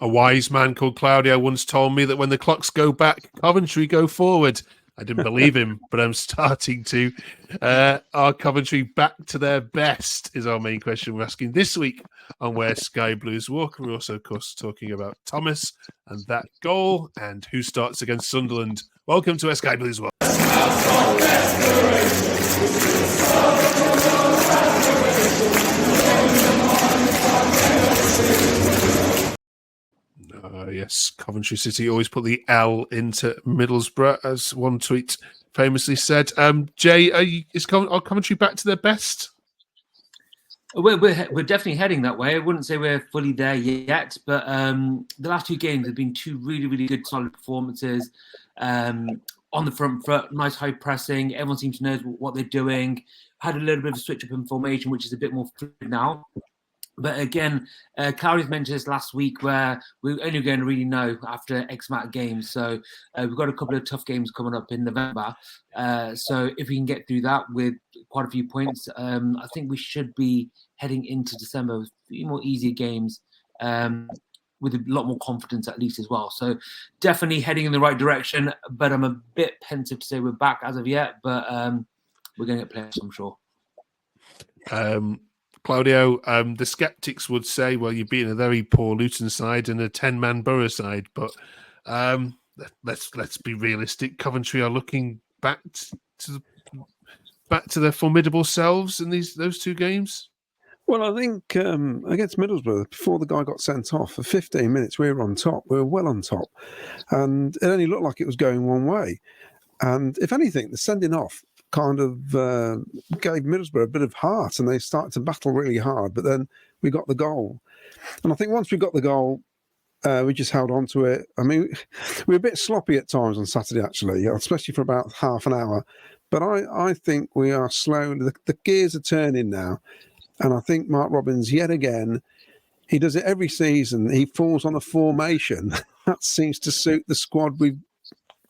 A wise man called Claudio once told me that when the clocks go back, Coventry go forward. I didn't believe him, but I'm starting to. Are Coventry back to their best is our main question we're asking this week on Where Sky Blues Walk. We're also, of course, talking about Thomas and that goal and who starts against Sunderland. Welcome to Where Sky Blues Walk. Yes, Coventry City always put the L into Middlesbrough, as one tweet famously said. Jay, are Coventry back to their best? We're definitely heading that way. I wouldn't say we're fully there yet, but the last two games have been two really, really good, solid performances. On the front foot, nice high pressing. Everyone seems to know what they're doing. Had a little bit of a switch up in formation, which is a bit more fluid now. But again, Claudius mentioned this last week where we're only going to really know after X amount of games. So we've got a couple of tough games coming up in November. So if we can get through that with quite a few points, I think we should be heading into December with a few more easier games with a lot more confidence at least as well. So definitely heading in the right direction, but I'm a bit pensive to say we're back as of yet, but we're going to get players, I'm sure. Claudio, the sceptics would say, well, you're beating a very poor Luton side and a 10-man Borough side, but let's be realistic. Coventry are looking back to their formidable selves in those two games. Well, I think against Middlesbrough, before the guy got sent off, for 15 minutes we were on top. We were well on top, and it only looked like it was going one way. And if anything, the sending off kind of gave Middlesbrough a bit of heart, and they started to battle really hard. But then we got the goal, and I think once we got the goal, we just held on to it. I mean, we were a bit sloppy at times on Saturday, actually, especially for about half an hour. But I think we are slow. The gears are turning now, and I think Mark Robins, yet again, he does it every season. He falls on a formation that seems to suit the squad we've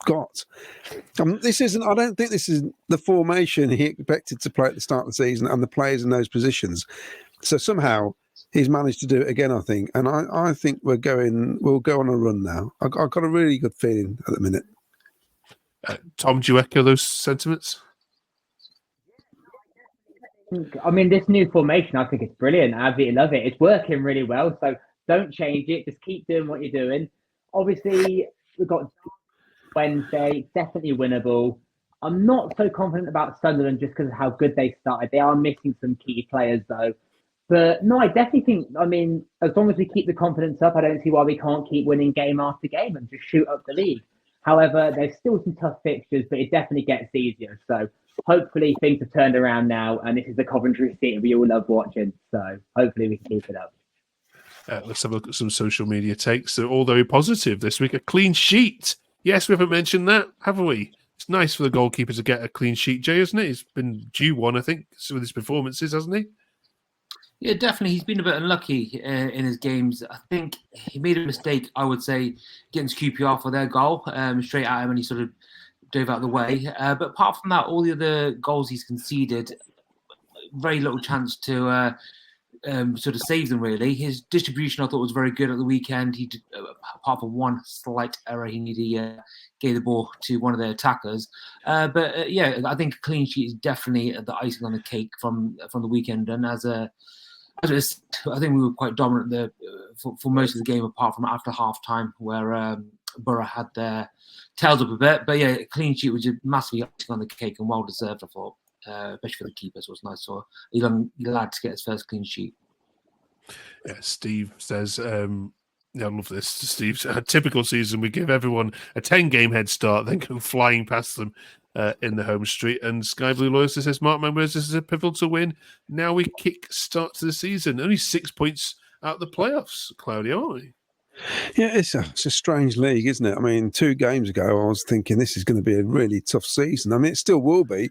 got. I don't think this is the formation he expected to play at the start of the season and the players in those positions. So somehow he's managed to do it again, I think. And I think we'll go on a run now. I've got a really good feeling at the minute. Tom, do you echo those sentiments? I mean, this new formation, I think it's brilliant. I absolutely love it. It's working really well. So don't change it. Just keep doing what you're doing. Obviously, we've got Wednesday, definitely winnable. I'm not so confident about Sunderland just because of how good they started. They are missing some key players though. But no, I definitely think, I mean, as long as we keep the confidence up, I don't see why we can't keep winning game after game and just shoot up the league. However, there's still some tough fixtures, but it definitely gets easier. So hopefully things have turned around now, and this is the Coventry City we all love watching. So hopefully we can keep it up. Let's have a look at some social media takes. They're all very positive this week. A clean sheet. Yes, we haven't mentioned that, have we? It's nice for the goalkeeper to get a clean sheet, Jay, isn't it? He's been due one, I think, with his performances, hasn't he? Yeah, definitely. He's been a bit unlucky in his games. I think he made a mistake, I would say, against QPR for their goal, straight at him, and he sort of dove out of the way. But apart from that, all the other goals he's conceded, very little chance to sort of save them, really. His distribution, I thought, was very good at the weekend. He did, apart from one slight error, he gave the ball to one of their attackers. But yeah, I think a clean sheet is definitely the icing on the cake from the weekend. And I think we were quite dominant for most of the game, apart from after half time, where Borough had their tails up a bit. But yeah, a clean sheet was massively icing on the cake and well deserved, I thought. Especially for the keepers, was nice for a young lad to get his first clean sheet. Yeah, Steve says, I love this. Steve's a typical season. We give everyone a 10-game head start, then go flying past them in the home street. And Sky Blue Loyster says, Mark Members, this is a pivotal win. Now we kick start to the season. Only 6 points out of the playoffs, Claudio, aren't we? Yeah, it's a strange league, isn't it? I mean, 2 games ago, I was thinking this is going to be a really tough season. I mean, it still will be.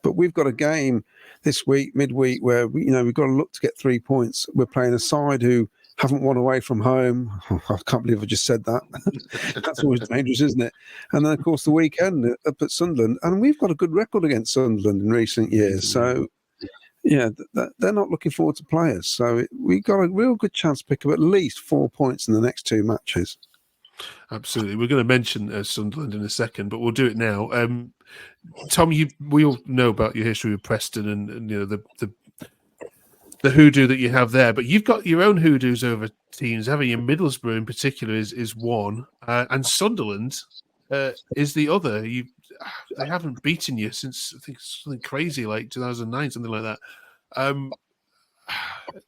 But we've got a game this week, midweek, where we've got to look to get 3 points. We're playing a side who haven't won away from home. I can't believe I just said that. That's always dangerous, isn't it? And then, of course, the weekend up at Sunderland. And we've got a good record against Sunderland in recent years. So, Yeah, they're not looking forward to players. So we've got a real good chance to pick up at least 4 points in the next 2 matches. Absolutely. We're going to mention Sunderland in a second, but we'll do it now. Tom, we all know about your history with Preston and the hoodoo that you have there, but you've got your own hoodoos over teams, haven't you? Middlesbrough in particular is one, and Sunderland is the other. They haven't beaten you since, I think, something crazy like 2009, something like that.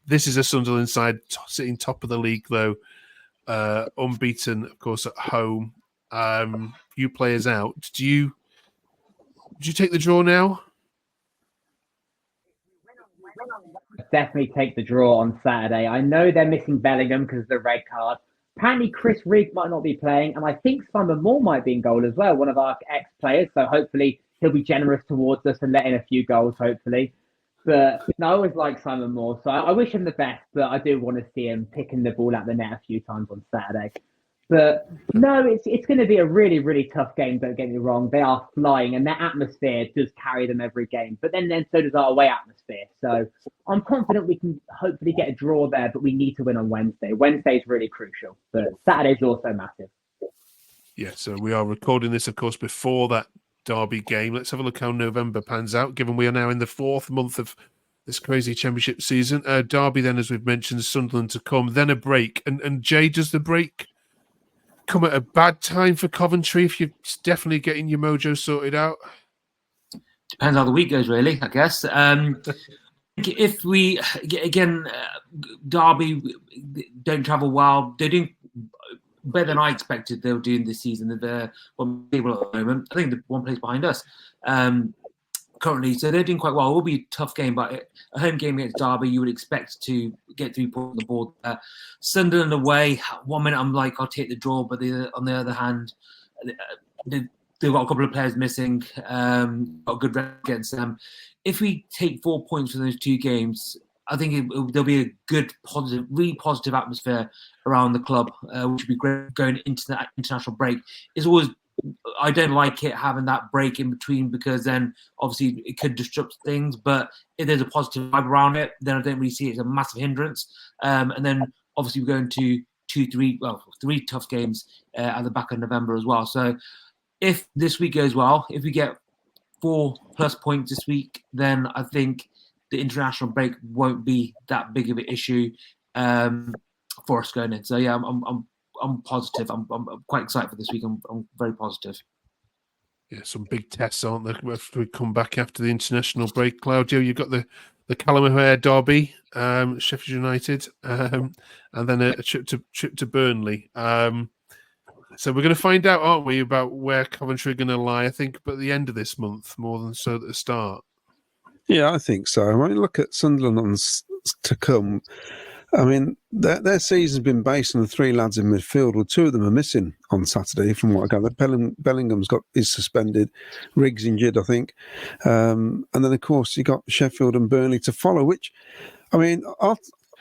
This is a Sunderland side sitting top of the league, though, unbeaten, of course, at home. Few players out. Do you take the draw now? Definitely take the draw on Saturday. I know they're missing Bellingham because of the red card. Apparently, Chris Rigg might not be playing, and I think Simon Moore might be in goal as well, one of our ex-players. So hopefully he'll be generous towards us and let in a few goals, hopefully. But no, I always like Simon Moore, so I wish him the best, but I do want to see him picking the ball out the net a few times on Saturday. But no, it's going to be a really, really tough game, don't get me wrong. They are flying, and their atmosphere does carry them every game. But then so does our away atmosphere. So I'm confident we can hopefully get a draw there, but we need to win on Wednesday. Wednesday is really crucial, but Saturday's also massive. Yeah, so we are recording this, of course, before that Derby game. Let's have a look how November pans out, given we are now in the 4th month of this crazy championship season. Derby then, as we've mentioned, Sunderland to come, then a break. And Jay, does the break come at a bad time for Coventry if you're definitely getting your mojo sorted out? Depends how the week goes, really, I guess. If we, again, Derby don't travel well, they're doing better than I expected they were doing this season. They're one table at the moment. I think they're one place behind us currently. So they're doing quite well. It will be a tough game, but a home game against Derby, you would expect to get 3 points on the board. Sunderland away, 1 minute I'm like, I'll take the draw, but on the other hand, they've got a couple of players missing, got a good record against them. If we take 4 points from those 2 games, I think there'll be a good, positive, really positive atmosphere around the club, which would be great going into that international break. It's always, I don't like it having that break in between because then obviously it could disrupt things. But if there's a positive vibe around it, then I don't really see it as a massive hindrance. And then obviously we're going to 3 tough games at the back of November as well. So if this week goes well, if we get 4+ points this week, then I think the international break won't be that big of an issue for us going in. So yeah, I'm positive. I'm quite excited for this week. I'm very positive. Yeah, some big tests, aren't there? After we come back after the international break, Claudio, you've got the Callum O'Hare derby, Sheffield United, and then a trip to Burnley. So we're going to find out, aren't we, about where Coventry are going to lie? I think, but at the end of this month, more than so at the start. Yeah, I think so. I mean, look at Sunderland to come. I mean, their season's been based on the 3 lads in midfield. Well, 2 of them are missing on Saturday, from what I gather. Bellingham's is suspended, Riggs injured, I think, and then of course you got Sheffield and Burnley to follow. Which, I mean,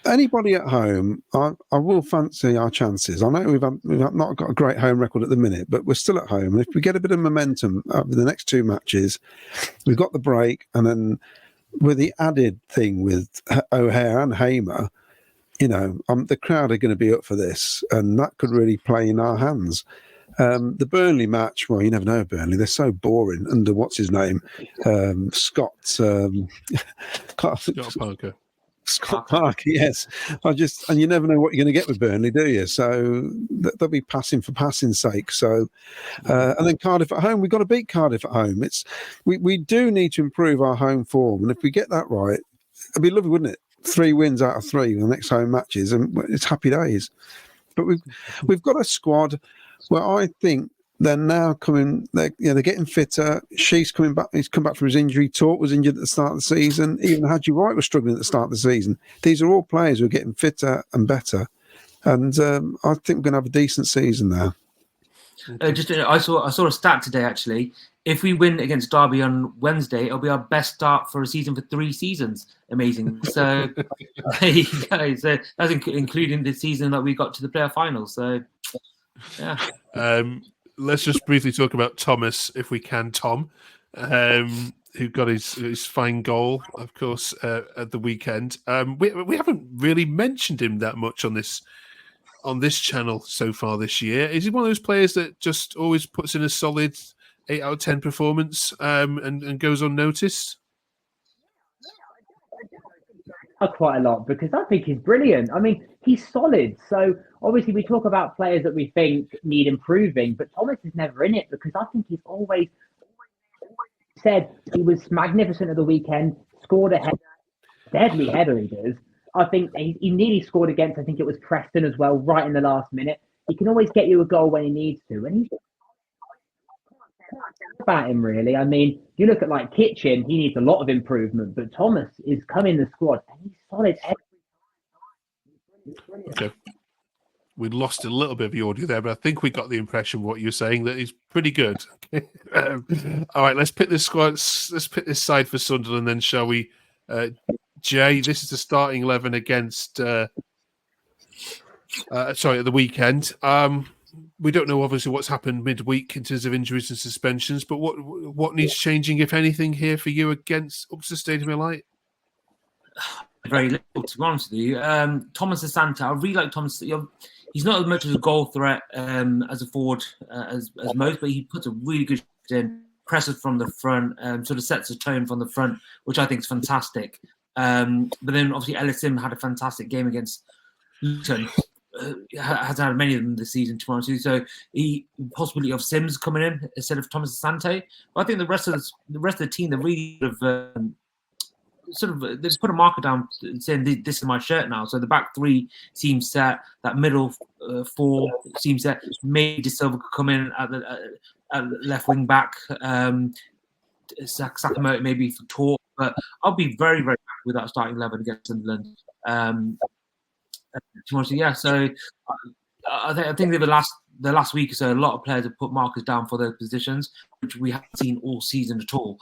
anybody at home, I will fancy our chances. I know we've not got a great home record at the minute, but we're still at home, and if we get a bit of momentum over the next 2 matches, we've got the break, and then with the added thing with O'Hare and Hamer. You know, the crowd are going to be up for this, and that could really play in our hands. The Burnley match, well, you never know Burnley. They're so boring under what's his name, Scott Parker. Scott Parker, yes. And you never know what you're going to get with Burnley, do you? So they'll be passing for passing's sake. So, and then Cardiff at home, we've got to beat Cardiff at home. We do need to improve our home form, and if we get that right, it'd be lovely, wouldn't it? 3 wins out of 3 in the next home matches, and it's happy days. But we've got a squad where I think they're now coming. They're getting fitter. She's coming back. He's come back from his injury. Torp was injured at the start of the season. Even Hadji Wright was struggling at the start of the season. These are all players who are getting fitter and better, and I think we're going to have a decent season now. I saw a stat today actually. If we win against Derby on Wednesday, it'll be our best start for a season for 3 seasons. Amazing. So there you go. So that's including the season that we got to the playoff final. So yeah. Let's just briefly talk about Thomas, if we can, Tom. who got his fine goal, of course, at the weekend. We haven't really mentioned him that much on this channel so far this year. Is he one of those players that just always puts in a solid 8 out of 10 performance and goes unnoticed? Quite a lot, because I think he's brilliant. I mean, he's solid. So obviously we talk about players that we think need improving, but Thomas is never in it, because I think he's always said he was magnificent at the weekend, scored a header, deadly header he does. I think he nearly scored against, I think it was Preston as well, right in the last minute. He can always get you a goal when he needs to, and he's about him, really. I mean, you look at like Kitchen, he needs a lot of improvement, but Thomas is coming in the squad and he's solid every time. Okay. We lost a little bit of the audio there, but I think we got the impression of what you're saying, that he's pretty good. All right, let's pick this squad. Let's pick this side for Sunderland, then, shall we? Jay, this is the starting 11 against at the weekend. We don't know, obviously, what's happened midweek in terms of injuries and suspensions, but what needs changing, if anything, here for you against Ulster Stadium Light? Very little, to be honest with you. Thomas Asante, I really like Thomas. He's not as much as a goal threat as a forward as most, but he puts a really good shot in, presses from the front, sort of sets a tone from the front, which I think is fantastic. But then, obviously, Ellis Sim had a fantastic game against Luton. Has had many of them this season, to be honest with you. So the possibility of Sims coming in instead of Thomas Asante. But I think the rest of the team, they really they've put a marker down saying this is my shirt now. So the back three seems set, that middle four seems set. Maybe De Silva could come in at the left wing back. Sakamoto maybe for talk, but I'll be very, very happy with that starting 11 against Sunderland. Yeah, so I think the last week or so, a lot of players have put markers down for their positions, which we haven't seen all season at all.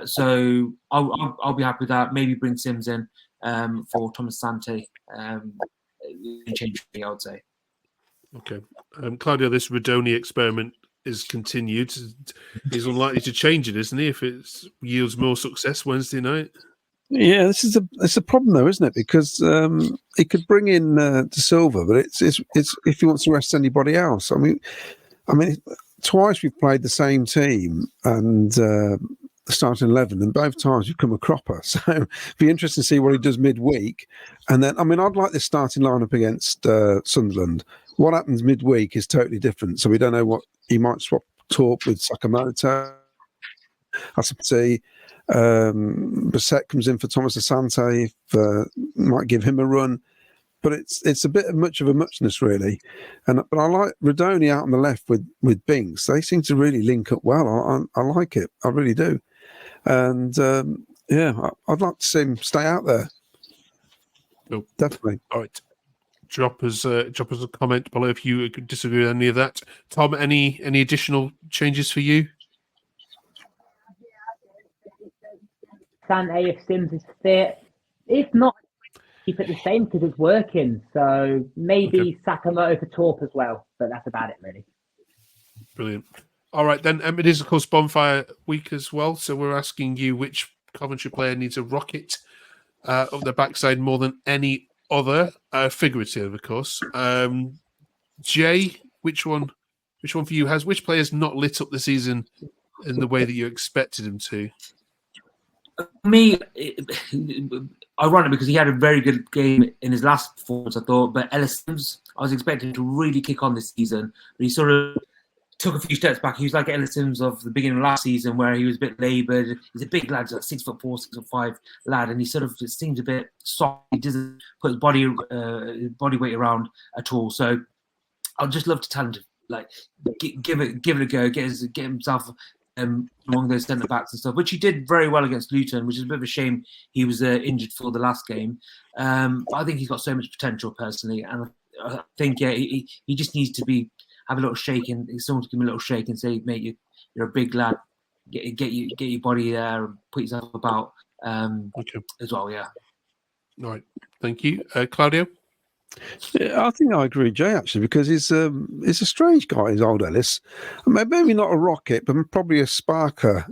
So I'll be happy with that. Maybe bring Sims in for Thomas Asante. Change me, I would say. Okay, Claudio, this Radoni experiment is continued. He's unlikely to change it, isn't he? If it yields more success Wednesday night. Yeah, it's a problem though, isn't it? Because he could bring in De Silva, but it's if he wants to rest anybody else. I mean, twice we've played the same team and the starting 11, and both times we've come a cropper. So it'd be interesting to see what he does midweek. And then, I'd like this starting lineup against Sunderland. What happens midweek is totally different. So we don't know what he might swap talk with Sakamoto. Asante. Brissett comes in for Thomas Asante, might give him a run, but it's a bit much of a muchness, really. But I like Radoni out on the left with Binks. They seem to really link up well. I like it, I really do. And I'd like to see him stay out there. Cool. Definitely. All right. Drop us a comment below if you disagree with any of that. Tom, any additional changes for you? Asante, if Sims is fit. If not, keep it the same because it's working. So maybe Sakamoto for Torp as well, but that's about it, really. Brilliant. All right, then. It is, of course, Bonfire Week as well. So we're asking you which Coventry player needs a rocket up the backside more than any other, figurative, of course. Jay, which one for you which player's not lit up the season in the way that you expected him to? Me, ironic because he had a very good game in his last performance, I thought. But Ellis Sims, I was expecting him to really kick on this season, but he sort of took a few steps back. He was like Ellis Sims of the beginning of last season, where he was a bit laboured. He's a big lad, like 6'4", 6'5" lad, and he sort of just seems a bit soft. He doesn't put his body weight around at all. So I'd just love to tell him to give it a go, get himself among those centre backs and stuff, which he did very well against Luton, which is a bit of a shame he was injured for the last game. But I think he's got so much potential personally, and I think he just needs to have a little shake, and someone to give him a little shake and say, "Mate, you're a big lad. Get your body there and put yourself about." As well, yeah. All right, thank you, Claudio. Yeah, I think I agree with Jay, actually, because he's a strange guy, is old Ellis. Maybe not a rocket, but probably a sparker.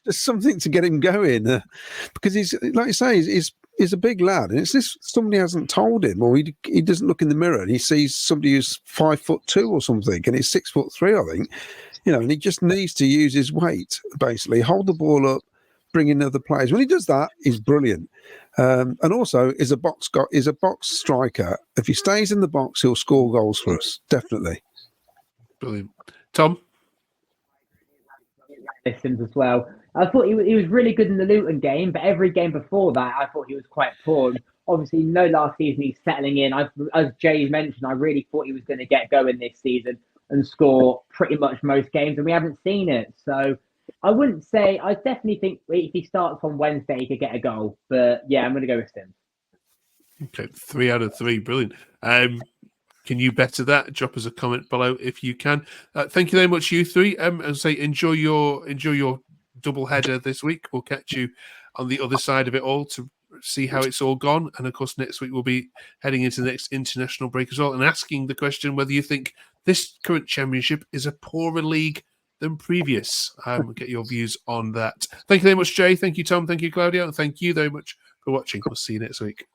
Just something to get him going. Because he's, like you say, he's a big lad. And it's this somebody hasn't told him, or he doesn't look in the mirror and he sees somebody who's 5'2" or something, and he's 6'3", I think. And he just needs to use his weight, basically, hold the ball up, bring in other players. When he does that, he's brilliant. And also is a box striker. If he stays in the box, he'll score goals for us, definitely. Brilliant. Tom? Listens as well. I thought he was really good in the Luton game, but every game before that, I thought he was quite poor. And obviously, last season he's settling in. As Jay mentioned, I really thought he was going to get going this season and score pretty much most games, and we haven't seen it. So I wouldn't say. I definitely think if he starts on Wednesday, he could get a goal. But yeah, I'm going to go with Sims. Okay, 3 out of 3, brilliant. Can you better that? Drop us a comment below if you can. Thank you very much, you three. And say enjoy your double header this week. We'll catch you on the other side of it all to see how it's all gone. And of course, next week we'll be heading into the next international break as well and asking the question whether you think this current championship is a poorer league than previous. We'll get your views on that. Thank you very much, Jay. Thank you, Tom. Thank you, Claudia. And thank you very much for watching. We'll see you next week.